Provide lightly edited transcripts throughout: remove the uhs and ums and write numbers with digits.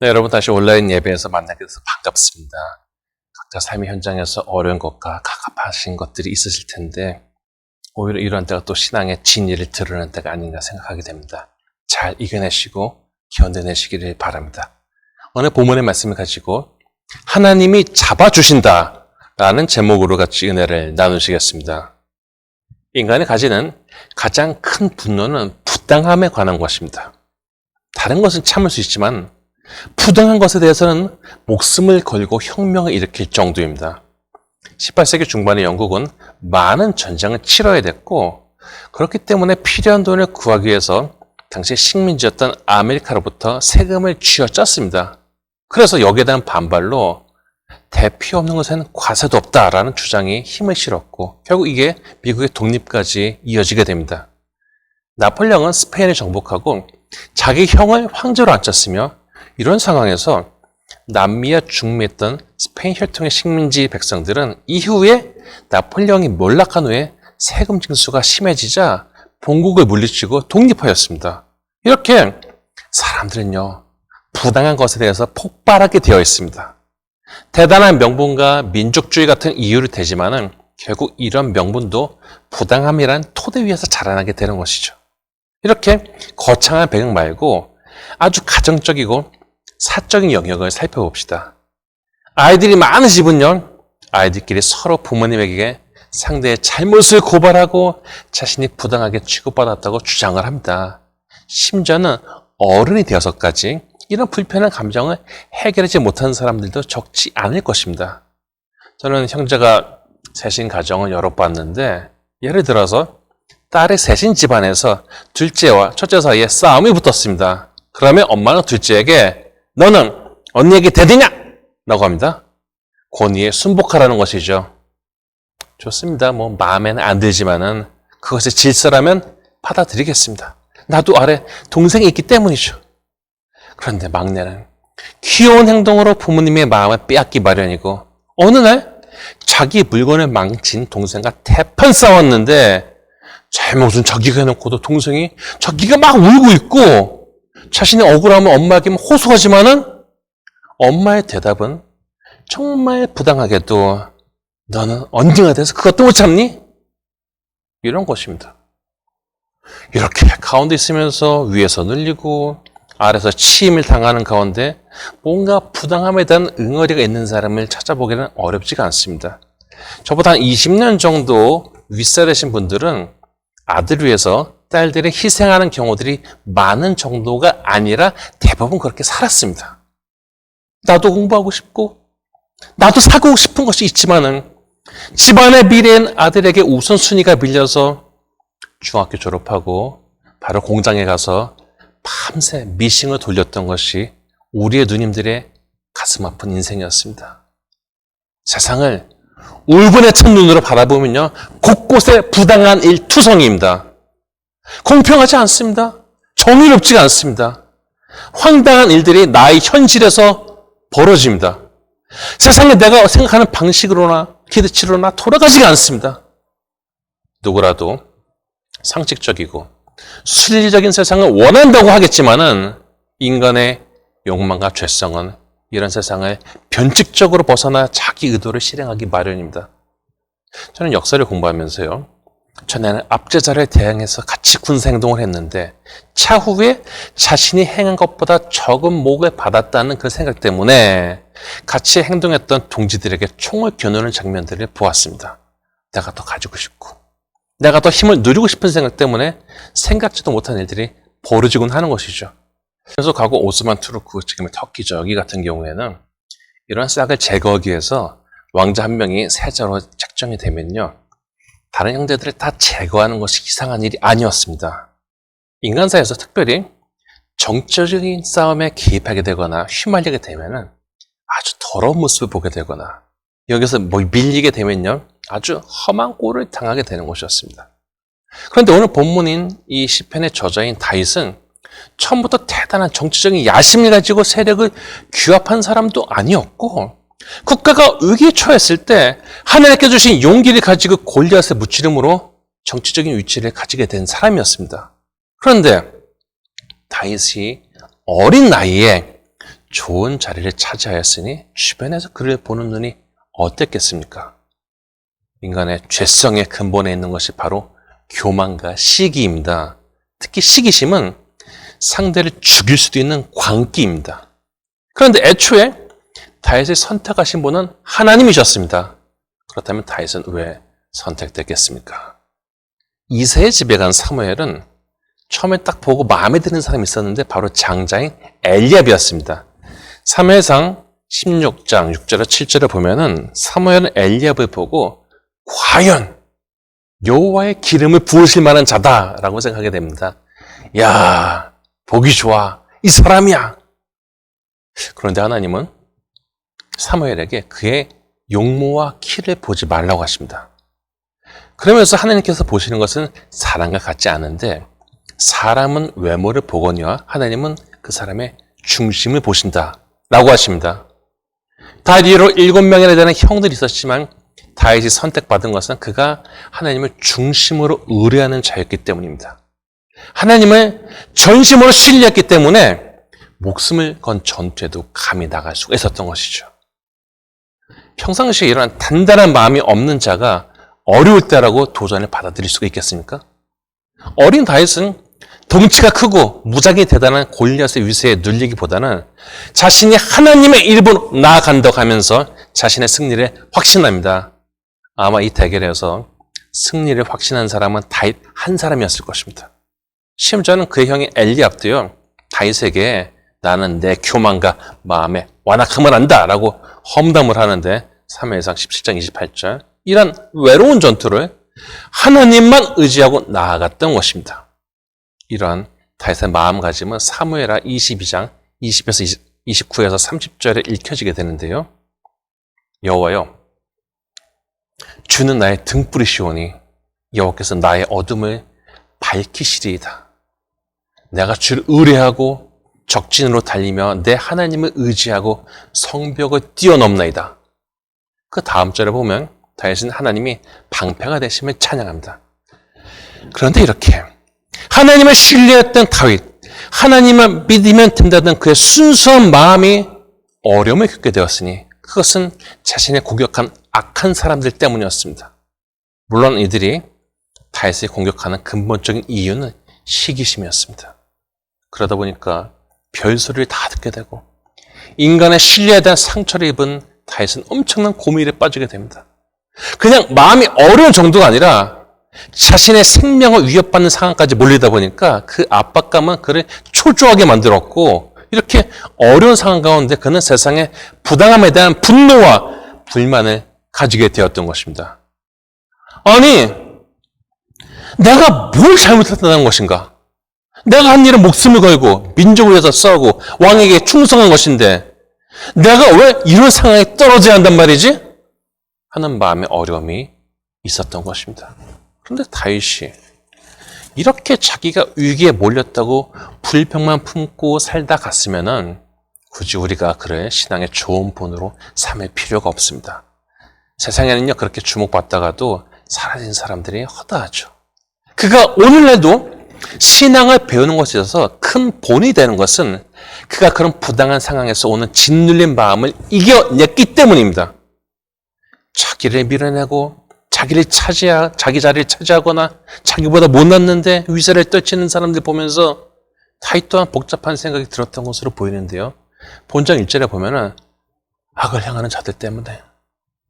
네, 여러분 다시 온라인 예배에서 만나게 돼서 반갑습니다. 각자 삶의 현장에서 어려운 것과 갑갑하신 것들이 있으실 텐데 오히려 이런 때가 또 신앙의 진리를 드러내는 때가 아닌가 생각하게 됩니다. 잘 이겨내시고 견뎌내시기를 바랍니다. 오늘 본문의 말씀을 가지고 하나님이 잡아주신다 라는 제목으로 같이 은혜를 나누시겠습니다. 인간이 가지는 가장 큰 분노는 부당함에 관한 것입니다. 다른 것은 참을 수 있지만 부당한 것에 대해서는 목숨을 걸고 혁명을 일으킬 정도입니다. 18세기 중반의 영국은 많은 전쟁을 치러야 됐고 그렇기 때문에 필요한 돈을 구하기 위해서 당시 식민지였던 아메리카로부터 세금을 쥐어짰습니다. 그래서 여기에 대한 반발로 대피 없는 것에는 과세도 없다라는 주장이 힘을 실었고 결국 이게 미국의 독립까지 이어지게 됩니다. 나폴레옹은 스페인을 정복하고 자기 형을 황제로 앉혔으며 이런 상황에서 남미와 중미에 있던 스페인 혈통의 식민지 백성들은 이후에 나폴레옹이 몰락한 후에 세금 징수가 심해지자 본국을 물리치고 독립하였습니다. 이렇게 사람들은요, 부당한 것에 대해서 폭발하게 되어 있습니다. 대단한 명분과 민족주의 같은 이유를 대지만은 결국 이런 명분도 부당함이란 토대 위에서 자라나게 되는 것이죠. 이렇게 거창한 배경 말고 아주 가정적이고 사적인 영역을 살펴봅시다. 아이들이 많은 집은요, 아이들끼리 서로 부모님에게 상대의 잘못을 고발하고 자신이 부당하게 취급받았다고 주장을 합니다. 심지어는 어른이 되어서까지 이런 불편한 감정을 해결하지 못하는 사람들도 적지 않을 것입니다. 저는 형제가 셋인 가정을 여러 봤는데 예를 들어서 딸의 셋인 집안에서 둘째와 첫째 사이에 싸움이 붙었습니다. 그러면 엄마는 둘째에게 너는 언니에게 대드냐? 라고 합니다. 권위에 순복하라는 것이죠. 좋습니다. 뭐 마음에는 안 들지만은 그것이 질서라면 받아들이겠습니다. 나도 아래 동생이 있기 때문이죠. 그런데 막내는 귀여운 행동으로 부모님의 마음을 빼앗기 마련이고 어느 날 자기 물건을 망친 동생과 대판 싸웠는데 잘못은 자기가 해놓고도 동생이 자기가 막 울고 있고 자신이 억울하면 엄마에게 호소하지만은 엄마의 대답은 정말 부당하게도 너는 언니가 돼서 그것도 못 참니? 이런 것입니다. 이렇게 가운데 있으면서 위에서 늘리고 아래서 치임을 당하는 가운데 뭔가 부당함에 대한 응어리가 있는 사람을 찾아보기는 어렵지가 않습니다. 저보다 한 20년 정도 윗세대신 분들은 아들 위해서 딸들이 희생하는 경우들이 많은 정도가 아니라 대부분 그렇게 살았습니다. 나도 공부하고 싶고 나도 사고 싶은 것이 있지만은 집안의 미래인 아들에게 우선순위가 밀려서 중학교 졸업하고 바로 공장에 가서 밤새 미싱을 돌렸던 것이 우리의 누님들의 가슴 아픈 인생이었습니다. 세상을 울분에 찬 눈으로 바라보면요, 곳곳에 부당한 일 투성이입니다. 공평하지 않습니다. 정의롭지가 않습니다. 황당한 일들이 나의 현실에서 벌어집니다. 세상에 내가 생각하는 방식으로나 기대치로나 돌아가지가 않습니다. 누구라도 상식적이고 순리적인 세상을 원한다고 하겠지만은 인간의 욕망과 죄성은 이런 세상을 변칙적으로 벗어나 자기 의도를 실행하기 마련입니다. 저는 역사를 공부하면서요, 전에는 압제자를 대항해서 같이 군사행동을 했는데 차후에 자신이 행한 것보다 적은 목을 받았다는 그 생각 때문에 같이 행동했던 동지들에게 총을 겨누는 장면들을 보았습니다. 내가 더 가지고 싶고 내가 더 힘을 누리고 싶은 생각 때문에 생각지도 못한 일들이 벌어지곤 하는 것이죠. 그래서 과거 오스만 투르크, 지금의 터키죠. 여기 같은 경우에는 이런 싹을 제거하기 위해서 왕자 한 명이 세자로 책정이 되면요, 다른 형제들을 다 제거하는 것이 이상한 일이 아니었습니다. 인간사에서 특별히 정치적인 싸움에 개입하게 되거나 휘말리게 되면은 아주 더러운 모습을 보게 되거나 여기서 밀리게 되면요, 아주 험한 꼴을 당하게 되는 것이었습니다. 그런데 오늘 본문인 이 시편의 저자인 다윗은 처음부터 대단한 정치적인 야심을 가지고 세력을 규합한 사람도 아니었고 국가가 위기에 처했을 때 하나님께 주신 용기를 가지고 골리앗을 무찌름으로 정치적인 위치를 가지게 된 사람이었습니다. 그런데 다윗이 어린 나이에 좋은 자리를 차지하였으니 주변에서 그를 보는 눈이 어땠겠습니까? 인간의 죄성의 근본에 있는 것이 바로 교만과 시기입니다. 특히 시기심은 상대를 죽일 수도 있는 광기입니다. 그런데 애초에 다윗을 선택하신 분은 하나님이셨습니다. 그렇다면 다윗은 왜 선택됐겠습니까? 이새의 집에 간 사무엘은 처음에 딱 보고 마음에 드는 사람이 있었는데 바로 장자인 엘리압이었습니다. 사무엘상 16장 6절에 7절을 보면은 사무엘은 엘리압을 보고 과연 여호와의 기름을 부으실 만한 자다라고 생각하게 됩니다. 야, 보기 좋아. 이 사람이야. 그런데 하나님은 사무엘에게 그의 용모와 키를 보지 말라고 하십니다. 그러면서 하나님께서 보시는 것은 사람과 같지 않은데 사람은 외모를 보거니와 하나님은 그 사람의 중심을 보신다라고 하십니다. 다윗으로 7명이나 되는 형들이 있었지만 다윗이 선택받은 것은 그가 하나님을 중심으로 의뢰하는 자였기 때문입니다. 하나님을 전심으로 신뢰했기 때문에 목숨을 건 전투에도 감히 나갈 수가 있었던 것이죠. 평상시에 이런 단단한 마음이 없는 자가 어려울 때라고 도전을 받아들일 수가 있겠습니까? 어린 다윗은 덩치가 크고 무작위 대단한 골리앗의 위세에 눌리기보다는 자신이 하나님의 일부로 나아간다고 하면서 자신의 승리를 확신합니다. 아마 이 대결에서 승리를 확신한 사람은 다윗 한 사람이었을 것입니다. 심지어는 그의 형인 엘리압도요, 다윗에게 나는 내 교만과 마음의 완악함을 안다라고 험담을 하는데 사무엘상 17장 28절 이런 외로운 전투를 하나님만 의지하고 나아갔던 것입니다. 이러한 다윗의 마음가짐은 사무엘하 22장 20에서 29에서 30절에 읽혀지게 되는데요. 여호와여, 주는 나의 등불이시오니 여호와께서 나의 어둠을 밝히시리이다. 내가 주를 의뢰하고 적진으로 달리며 내 하나님을 의지하고 성벽을 뛰어넘나이다. 그 다음 절에 보면 다윗은 하나님이 방패가 되심을 찬양합니다. 그런데 이렇게 하나님을 신뢰했던 다윗, 하나님만 믿으면 된다던 그의 순수한 마음이 어려움을 겪게 되었으니 그것은 자신의 공격한 악한 사람들 때문이었습니다. 물론 이들이 다윗을 공격하는 근본적인 이유는 시기심이었습니다. 그러다 보니까 별소리를 다 듣게 되고 인간의 신뢰에 대한 상처를 입은 다윗은 엄청난 고민에 빠지게 됩니다. 그냥 마음이 어려운 정도가 아니라 자신의 생명을 위협받는 상황까지 몰리다 보니까 그 압박감은 그를 초조하게 만들었고 이렇게 어려운 상황 가운데 그는 세상의 부당함에 대한 분노와 불만을 가지게 되었던 것입니다. 아니, 내가 뭘 잘못했다는 것인가? 내가 한 일은 목숨을 걸고 민족을 위해서 싸우고 왕에게 충성한 것인데 내가 왜 이런 상황에 떨어져야 한단 말이지? 하는 마음의 어려움이 있었던 것입니다. 그런데 다윗이 이렇게 자기가 위기에 몰렸다고 불평만 품고 살다 갔으면은 굳이 우리가 그를 신앙의 좋은 본으로 삼을 필요가 없습니다. 세상에는요, 그렇게 주목받다가도 사라진 사람들이 허다하죠. 그가 오늘날도 신앙을 배우는 것에 있어서 큰 본이 되는 것은 그가 그런 부당한 상황에서 오는 짓눌린 마음을 이겨냈기 때문입니다. 자기를 밀어내고 자기 자리를 차지하거나 자기보다 못났는데 위세를 떨치는 사람들 보면서 다윗 또한 복잡한 생각이 들었던 것으로 보이는데요. 본장 1절에 보면은 악을 행하는 자들 때문에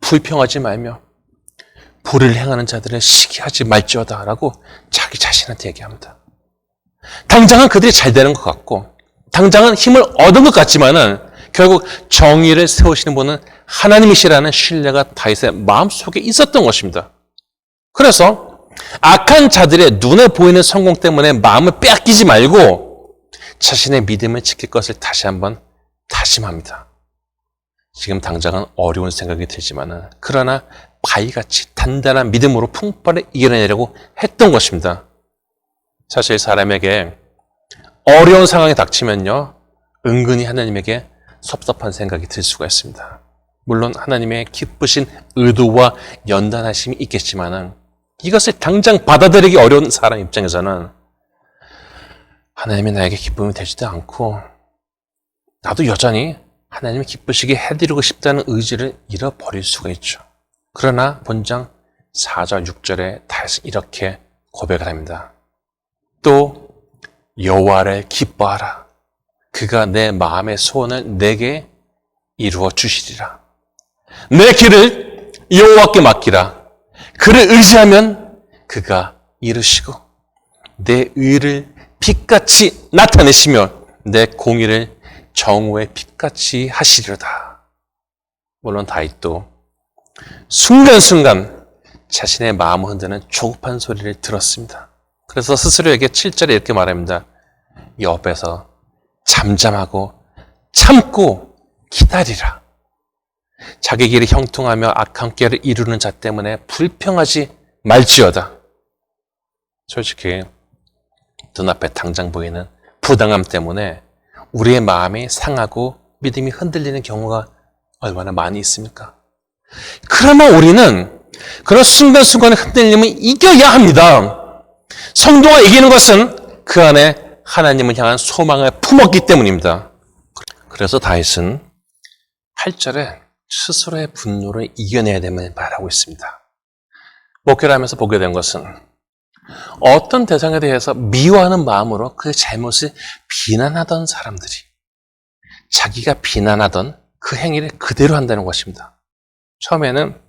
불평하지 말며 불을 행하는 자들을 시기하지 말지어다 라고 자기 자신한테 얘기합니다. 당장은 그들이 잘 되는 것 같고 당장은 힘을 얻은 것 같지만은 결국 정의를 세우시는 분은 하나님이시라는 신뢰가 다윗의 마음속에 있었던 것입니다. 그래서 악한 자들의 눈에 보이는 성공 때문에 마음을 빼앗기지 말고 자신의 믿음을 지킬 것을 다시 한번 다짐합니다. 지금 당장은 어려운 생각이 들지만은 그러나 바위같이 단단한 믿음으로 풍파를 이겨내려고 했던 것입니다. 사실 사람에게 어려운 상황이 닥치면요, 은근히 하나님에게 섭섭한 생각이 들 수가 있습니다. 물론 하나님의 기쁘신 의도와 연단하심이 있겠지만은 이것을 당장 받아들이기 어려운 사람 입장에서는 하나님이 나에게 기쁨이 되지도 않고 나도 여전히 하나님이 기쁘시게 해드리고 싶다는 의지를 잃어버릴 수가 있죠. 그러나 본장 4절, 6절에 다시 이렇게 고백을 합니다. 또 여호와를 기뻐하라. 그가 내 마음의 소원을 내게 이루어 주시리라. 내 길을 여호와께 맡기라. 그를 의지하면 그가 이루시고 내 의를 빛같이 나타내시며 내 공의를 정오의 빛같이 하시리로다. 물론 다윗도 순간순간 자신의 마음을 흔드는 조급한 소리를 들었습니다. 그래서 스스로에게 7절에 이렇게 말합니다. 옆에서 잠잠하고 참고 기다리라. 자기 길이 형통하며 악한 꾀를 이루는 자 때문에 불평하지 말지어다. 솔직히 눈앞에 당장 보이는 부당함 때문에 우리의 마음이 상하고 믿음이 흔들리는 경우가 얼마나 많이 있습니까? 그러나 우리는 그런 순간순간의 흔들림을 이겨야 합니다. 성도가 이기는 것은 그 안에 하나님을 향한 소망을 품었기 때문입니다. 그래서 다윗은 8절에 스스로의 분노를 이겨내야 됨을 말하고 있습니다. 목회를 하면서 보게 된 것은 어떤 대상에 대해서 미워하는 마음으로 그 잘못을 비난하던 사람들이 자기가 비난하던 그 행위를 그대로 한다는 것입니다. 처음에는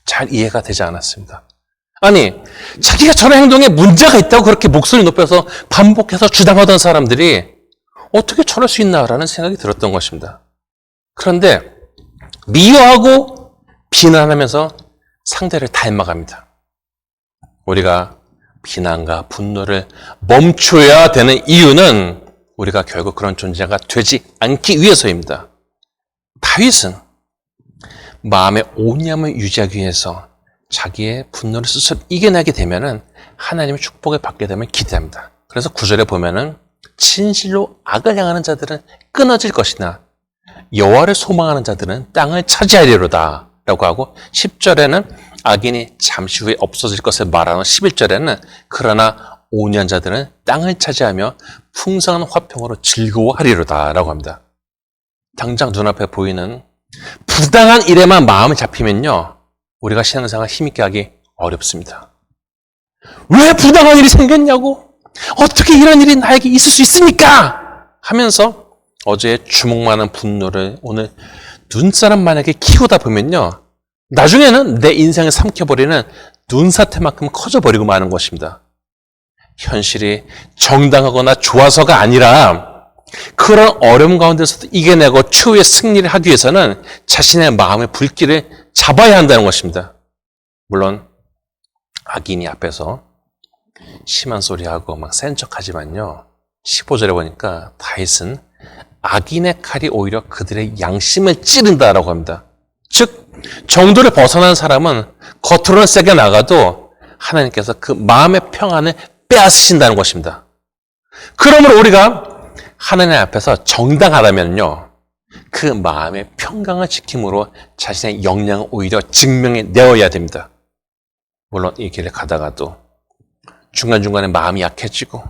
잘 이해가 되지 않았습니다. 아니, 자기가 저런 행동에 문제가 있다고 그렇게 목소리 높여서 반복해서 주장하던 사람들이 어떻게 저럴 수 있나라는 생각이 들었던 것입니다. 그런데 미워하고 비난하면서 상대를 닮아갑니다. 우리가 비난과 분노를 멈춰야 되는 이유는 우리가 결국 그런 존재가 되지 않기 위해서입니다. 다윗은 마음의 온유함을 유지하기 위해서 자기의 분노를 스스로 이겨내게 되면은 하나님의 축복을 받게 되면 기대합니다. 그래서 9절에 보면은 진실로 악을 향하는 자들은 끊어질 것이나 여호와를 소망하는 자들은 땅을 차지하리로다 라고 하고 10절에는 악인이 잠시 후에 없어질 것을 말하는 11절에는 그러나 온유한 자들은 땅을 차지하며 풍성한 화평으로 즐거워하리로다 라고 합니다. 당장 눈앞에 보이는 부당한 일에만 마음을 잡히면요 우리가 신앙생활 힘있게 하기 어렵습니다. 왜 부당한 일이 생겼냐고? 어떻게 이런 일이 나에게 있을 수 있습니까? 하면서 어제의 주먹 많은 분노를 오늘 눈사람만하게 키우다 보면요 나중에는 내 인생을 삼켜버리는 눈사태만큼 커져버리고 마는 것입니다. 현실이 정당하거나 좋아서가 아니라 그런 어려움 가운데서도 이겨내고 추후에 승리를 하기 위해서는 자신의 마음의 불길을 잡아야 한다는 것입니다. 물론 악인이 앞에서 심한 소리하고 막 센 척하지만요 15절에 보니까 다윗은 악인의 칼이 오히려 그들의 양심을 찌른다라고 합니다. 즉 정도를 벗어난 사람은 겉으로는 세게 나가도 하나님께서 그 마음의 평안을 빼앗으신다는 것입니다. 그러므로 우리가 하나님 앞에서 정당하다면요 그 마음의 평강을 지킴으로 자신의 역량을 오히려 증명해 내어야 됩니다. 물론 이 길을 가다가도 중간중간에 마음이 약해지고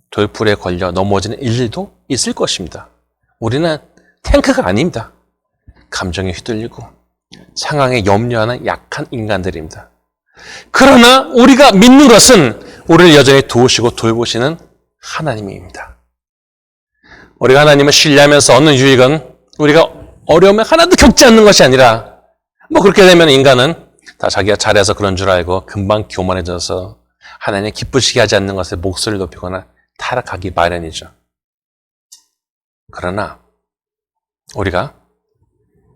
돌풀에 걸려 넘어지는 일들도 있을 것입니다. 우리는 탱크가 아닙니다. 감정에 휘둘리고 상황에 염려하는 약한 인간들입니다. 그러나 우리가 믿는 것은 우리를 여전히 도우시고 돌보시는 하나님입니다. 우리가 하나님을 신뢰하면서 얻는 유익은 우리가 어려움에 하나도 겪지 않는 것이 아니라 그렇게 되면 인간은 다 자기가 잘해서 그런 줄 알고 금방 교만해져서 하나님 기쁘시게 하지 않는 것에 목소리를 높이거나 타락하기 마련이죠. 그러나 우리가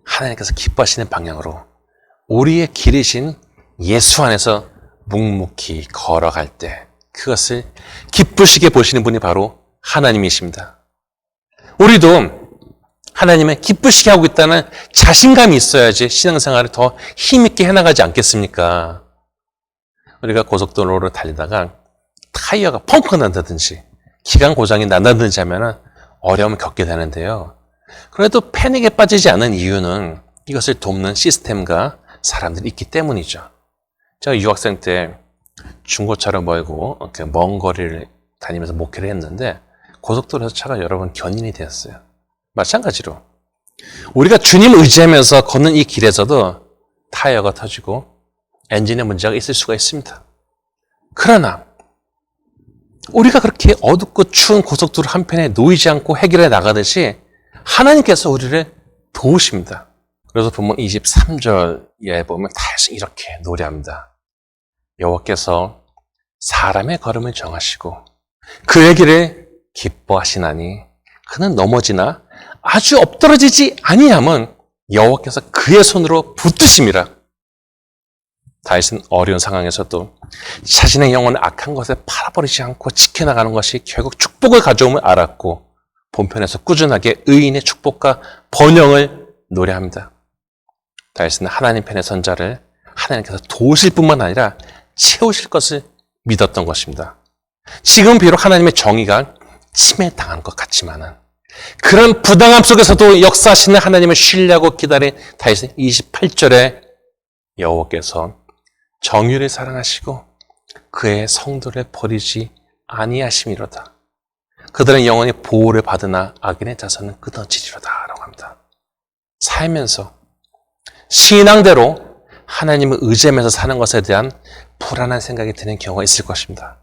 하나님께서 기뻐하시는 방향으로 우리의 길이신 예수 안에서 묵묵히 걸어갈 때 그것을 기쁘시게 보시는 분이 바로 하나님이십니다. 우리도 하나님을 기쁘시게 하고 있다는 자신감이 있어야지 신앙생활을 더 힘있게 해나가지 않겠습니까? 우리가 고속도로를 달리다가 타이어가 펑크 난다든지 기관 고장이 난다든지 하면 어려움을 겪게 되는데요. 그래도 패닉에 빠지지 않은 이유는 이것을 돕는 시스템과 사람들이 있기 때문이죠. 제가 유학생 때 중고차를 몰고 이렇게 먼 거리를 다니면서 목회를 했는데 고속도로에서 차가 여러 번 견인이 되었어요. 마찬가지로 우리가 주님 의지하면서 걷는 이 길에서도 타이어가 터지고 엔진에 문제가 있을 수가 있습니다. 그러나 우리가 그렇게 어둡고 추운 고속도로 한편에 놓이지 않고 해결해 나가듯이 하나님께서 우리를 도우십니다. 그래서 본문 23절에 보면 다시 이렇게 노래합니다. 여호와께서 사람의 걸음을 정하시고 그의 길을 기뻐하시나니 그는 넘어지나 아주 엎드러지지 아니함은 여호와께서 그의 손으로 붙드심이라. 다윗은 어려운 상황에서도 자신의 영혼을 악한 것에 팔아버리지 않고 지켜나가는 것이 결국 축복을 가져옴을 알았고 본편에서 꾸준하게 의인의 축복과 번영을 노래합니다. 다윗은 하나님 편의 선자를 하나님께서 도우실 뿐만 아니라 채우실 것을 믿었던 것입니다. 지금 비록 하나님의 정의가 침해당한 것 같지만은 그런 부당함 속에서도 역사하시는 하나님을 신뢰하고 기다린 다윗은 28절에 여호와께서 정의를 사랑하시고 그의 성도를 버리지 아니하심이로다. 그들은 영원히 보호를 받으나 악인의 자손은 끊어지리로다 라고 합니다. 살면서 신앙대로 하나님을 의지하면서 사는 것에 대한 불안한 생각이 드는 경우가 있을 것입니다.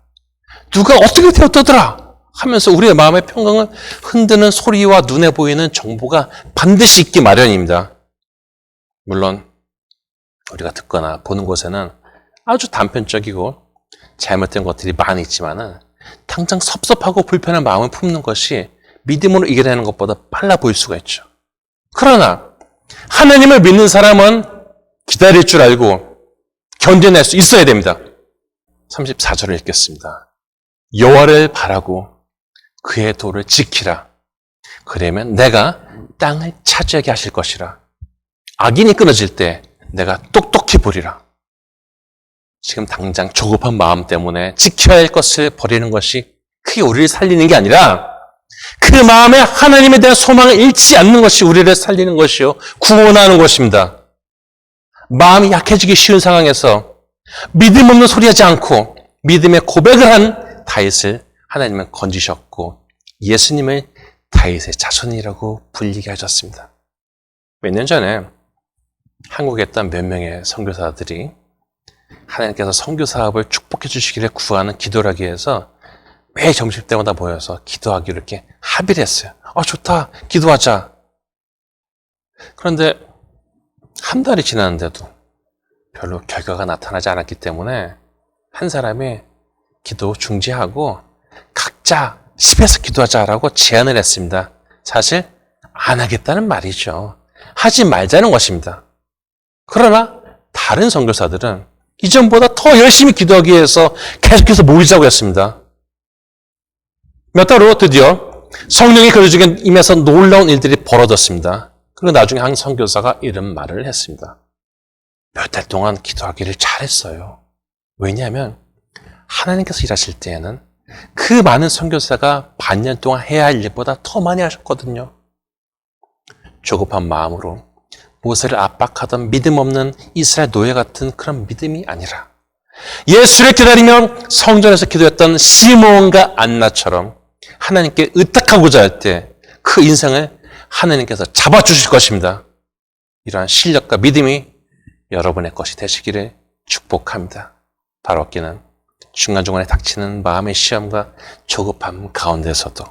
누가 어떻게 되었더라 하면서 우리의 마음의 평강을 흔드는 소리와 눈에 보이는 정보가 반드시 있기 마련입니다. 물론 우리가 듣거나 보는 곳에는 아주 단편적이고 잘못된 것들이 많이 있지만은 당장 섭섭하고 불편한 마음을 품는 것이 믿음으로 이겨내는 것보다 빨라 보일 수가 있죠. 그러나 하나님을 믿는 사람은 기다릴 줄 알고 견뎌낼 수 있어야 됩니다. 34절을 읽겠습니다. 여호와를 바라고 그의 도를 지키라. 그러면 내가 땅을 차지하게 하실 것이라. 악인이 끊어질 때 내가 똑똑히 보리라. 지금 당장 조급한 마음 때문에 지켜야 할 것을 버리는 것이 그게 우리를 살리는 게 아니라 그 마음에 하나님에 대한 소망을 잃지 않는 것이 우리를 살리는 것이요 구원하는 것입니다. 마음이 약해지기 쉬운 상황에서 믿음 없는 소리 하지 않고 믿음의 고백을 한 다윗을 하나님은 건지셨고 예수님을 다윗의 자손이라고 불리게 하셨습니다. 몇 년 전에 한국에 있던 몇 명의 선교사들이 하나님께서 선교 사업을 축복해 주시기를 구하는 기도를 하기 위해서 매일 점심때마다 모여서 기도하기로 이렇게 합의를 했어요. 좋다. 기도하자. 그런데 한 달이 지났는데도 별로 결과가 나타나지 않았기 때문에 한 사람이 기도 중지하고 각자 집에서 기도하자라고 제안을 했습니다. 사실 안 하겠다는 말이죠. 하지 말자는 것입니다. 그러나 다른 선교사들은 이전보다 더 열심히 기도하기 위해서 계속해서 모이자고 했습니다. 몇 달 후 드디어 성령이 그들에게 임해서 놀라운 일들이 벌어졌습니다. 그리고 나중에 한 선교사가 이런 말을 했습니다. 몇 달 동안 기도하기를 잘했어요. 왜냐하면 하나님께서 일하실 때에는 그 많은 선교사가 반년 동안 해야 할 일보다 더 많이 하셨거든요. 조급한 마음으로 모세를 압박하던 믿음 없는 이스라엘 노예 같은 그런 믿음이 아니라 예수를 기다리며 성전에서 기도했던 시므온과 안나처럼 하나님께 의탁하고자 할 때 그 인생을 하나님께서 잡아주실 것입니다. 이러한 실력과 믿음이 여러분의 것이 되시기를 축복합니다. 바로 얻기는 중간중간에 닥치는 마음의 시험과 조급함 가운데서도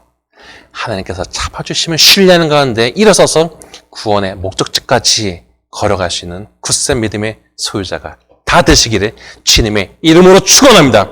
하나님께서 잡아주시면 신뢰하는 가운데 일어서서 구원의 목적지까지 걸어갈 수 있는 굳센 믿음의 소유자가 다 되시기를 주님의 이름으로 축원합니다.